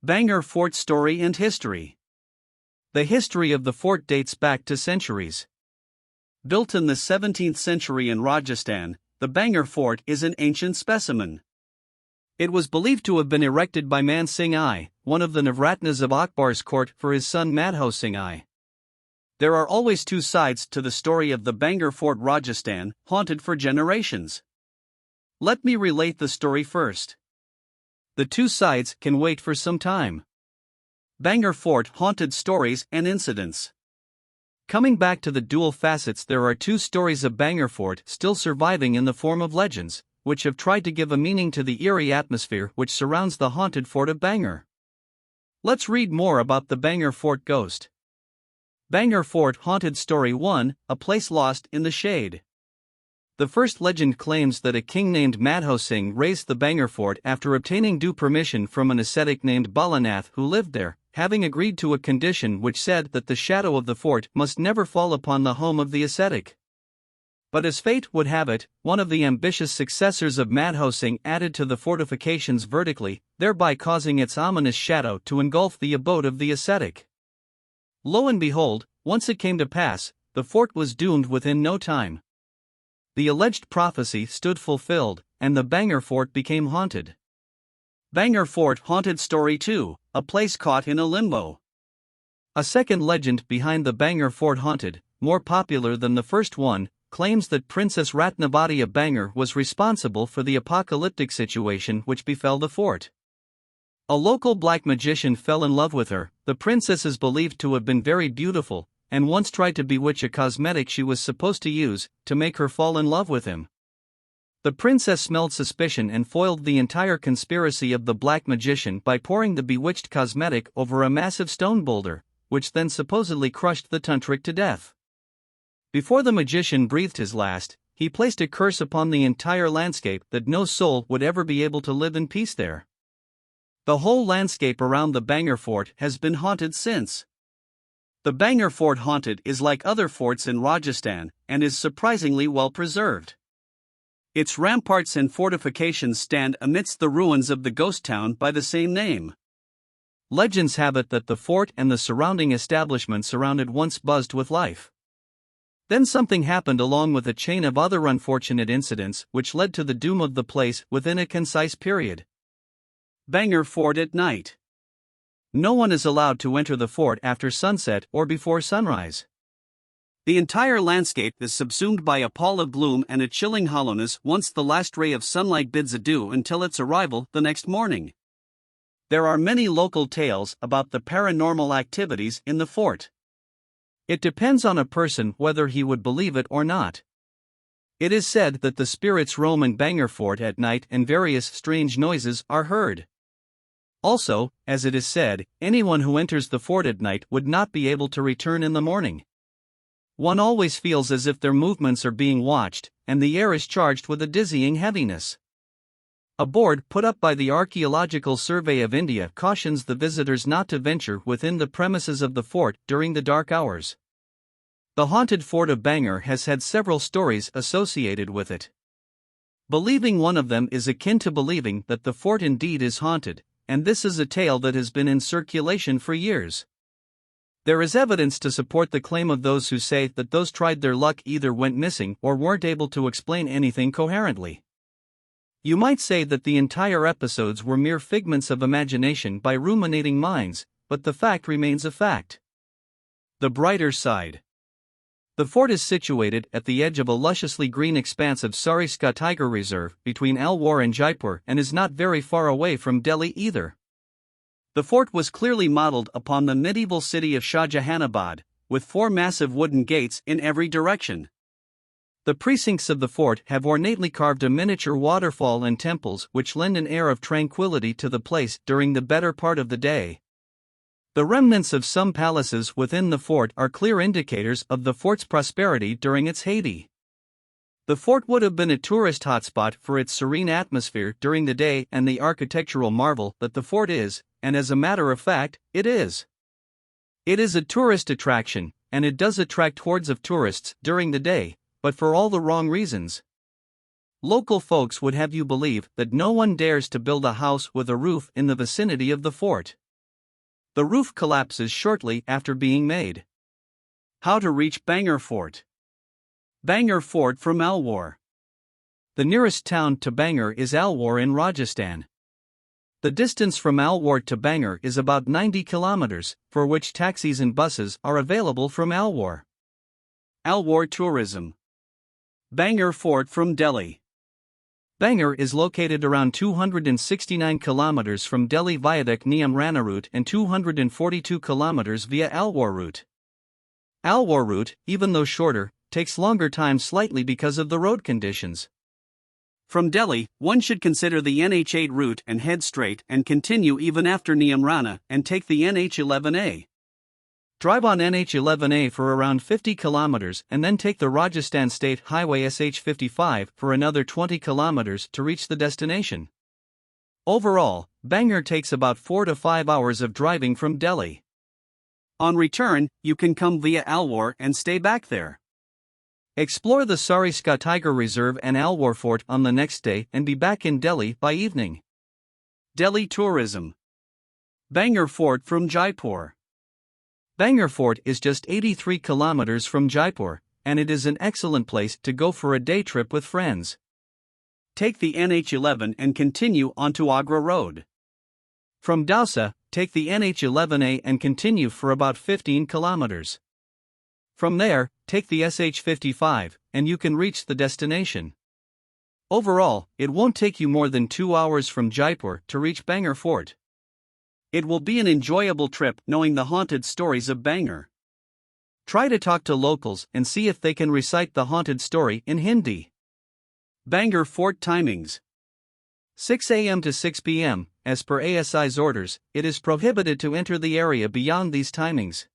Bhangarfort story and history. The history of the fort dates back to centuries. Built in the 17th century in Rajasthan, the Bhangarfort is an ancient specimen. It was believed to have been erected by Man Singh I, one of the Navratnas of Akbar's court, for his son Madho Singh I. There are always two sides to the story of the Bhangarfort. Rajasthan, haunted for generations. Let me relate the story first. The two sides can wait for some time. Bhangarfort haunted stories and incidents. Coming back to the dual facets, there are two stories of Bhangarfort still surviving in the form of legends, which have tried to give a meaning to the eerie atmosphere which surrounds the haunted fort of Bhangar. Let's read more about the Bhangarfort ghost. Bhangarfort Haunted Story 1: A Place Lost in the Shade. The first legend claims that a king named Madho Singh razed the Bhangarfort after obtaining due permission from an ascetic named Balanath who lived there, having agreed to a condition which said that the shadow of the fort must never fall upon the home of the ascetic. But as fate would have it, one of the ambitious successors of Madho Singh added to the fortifications vertically, thereby causing its ominous shadow to engulf the abode of the ascetic. Lo and behold, once it came to pass, the fort was doomed within no time. The alleged prophecy stood fulfilled, and the Bhangarfort became haunted. Bhangarfort Haunted Story 2: A Place Caught in a Limbo. A second legend behind the Bhangarfort Haunted, more popular than the first one, claims that Princess Ratnavati of Bhangar was responsible for the apocalyptic situation which befell the fort. A local black magician fell in love with her. The princess is believed to have been very beautiful, and once tried to bewitch a cosmetic she was supposed to use to make her fall in love with him. The princess smelled suspicion and foiled the entire conspiracy of the black magician by pouring the bewitched cosmetic over a massive stone boulder, which then supposedly crushed the tantric to death. Before the magician breathed his last, he placed a curse upon the entire landscape that no soul would ever be able to live in peace there. The whole landscape around the Bhangarfort has been haunted since. The Bhangarfort Haunted is like other forts in Rajasthan, and is surprisingly well preserved. Its ramparts and fortifications stand amidst the ruins of the ghost town by the same name. Legends have it that the fort and the surrounding establishments around it once buzzed with life. Then something happened along with a chain of other unfortunate incidents which led to the doom of the place within a concise period. Bhangarfort at night. No one is allowed to enter the fort after sunset or before sunrise. The entire landscape is subsumed by a pall of gloom and a chilling hollowness once the last ray of sunlight bids adieu until its arrival the next morning. There are many local tales about the paranormal activities in the fort. It depends on a person whether he would believe it or not. It is said that the spirits roam in Bhangarfort at night and various strange noises are heard. Also, as it is said, anyone who enters the fort at night would not be able to return in the morning. One always feels as if their movements are being watched, and the air is charged with a dizzying heaviness. A board put up by the Archaeological Survey of India cautions the visitors not to venture within the premises of the fort during the dark hours. The haunted fort of Bhangar has had several stories associated with it. Believing one of them is akin to believing that the fort indeed is haunted, and this is a tale that has been in circulation for years. There is evidence to support the claim of those who say that those tried their luck either went missing or weren't able to explain anything coherently. You might say that the entire episodes were mere figments of imagination by ruminating minds, but the fact remains a fact. The brighter side. The fort is situated at the edge of a lusciously green expanse of Sariska Tiger Reserve between Alwar and Jaipur and is not very far away from Delhi either. The fort was clearly modeled upon the medieval city of Shahjahanabad, with 4 massive wooden gates in every direction. The precincts of the fort have ornately carved a miniature waterfall and temples which lend an air of tranquility to the place during the better part of the day. The remnants of some palaces within the fort are clear indicators of the fort's prosperity during its heyday. The fort would have been a tourist hotspot for its serene atmosphere during the day and the architectural marvel that the fort is, and as a matter of fact, it is. It is a tourist attraction, and it does attract hordes of tourists during the day, but for all the wrong reasons. Local folks would have you believe that no one dares to build a house with a roof in the vicinity of the fort. The roof collapses shortly after being made. How to reach Bhangarfort. Bhangarfort from Alwar. The nearest town to Bhangar is Alwar in Rajasthan. The distance from Alwar to Bhangar is about 90 kilometers, for which taxis and buses are available from Alwar. Alwar Tourism. Bhangarfort from Delhi. Bhangar is located around 269 kilometers from Delhi via the Niam Rana route and 242 kilometers via Alwar route. Alwar route, even though shorter, takes longer time slightly because of the road conditions. From Delhi, one should consider the NH8 route and head straight and continue even after Niam Rana and take the NH11A. Drive on NH11A for around 50 kilometers and then take the Rajasthan State Highway SH55 for another 20 kilometers to reach the destination. Overall, Bhangar takes about 4 to 5 hours of driving from Delhi. On return, you can come via Alwar and stay back there. Explore the Sariska Tiger Reserve and Alwar Fort on the next day and be back in Delhi by evening. Delhi Tourism. Bhangar Fort from Jaipur. Bhangar Fort is just 83 kilometers from Jaipur, and it is an excellent place to go for a day trip with friends. Take the NH11 and continue onto Agra Road. From Dausa, take the NH11A and continue for about 15 kilometers. From there, take the SH55, and you can reach the destination. Overall, it won't take you more than 2 hours from Jaipur to reach Bhangar Fort. It will be an enjoyable trip knowing the haunted stories of Bhangar. Try to talk to locals and see if they can recite the haunted story in Hindi. Bhangar Fort timings. 6 a.m. to 6 p.m. As per ASI's orders, it is prohibited to enter the area beyond these timings.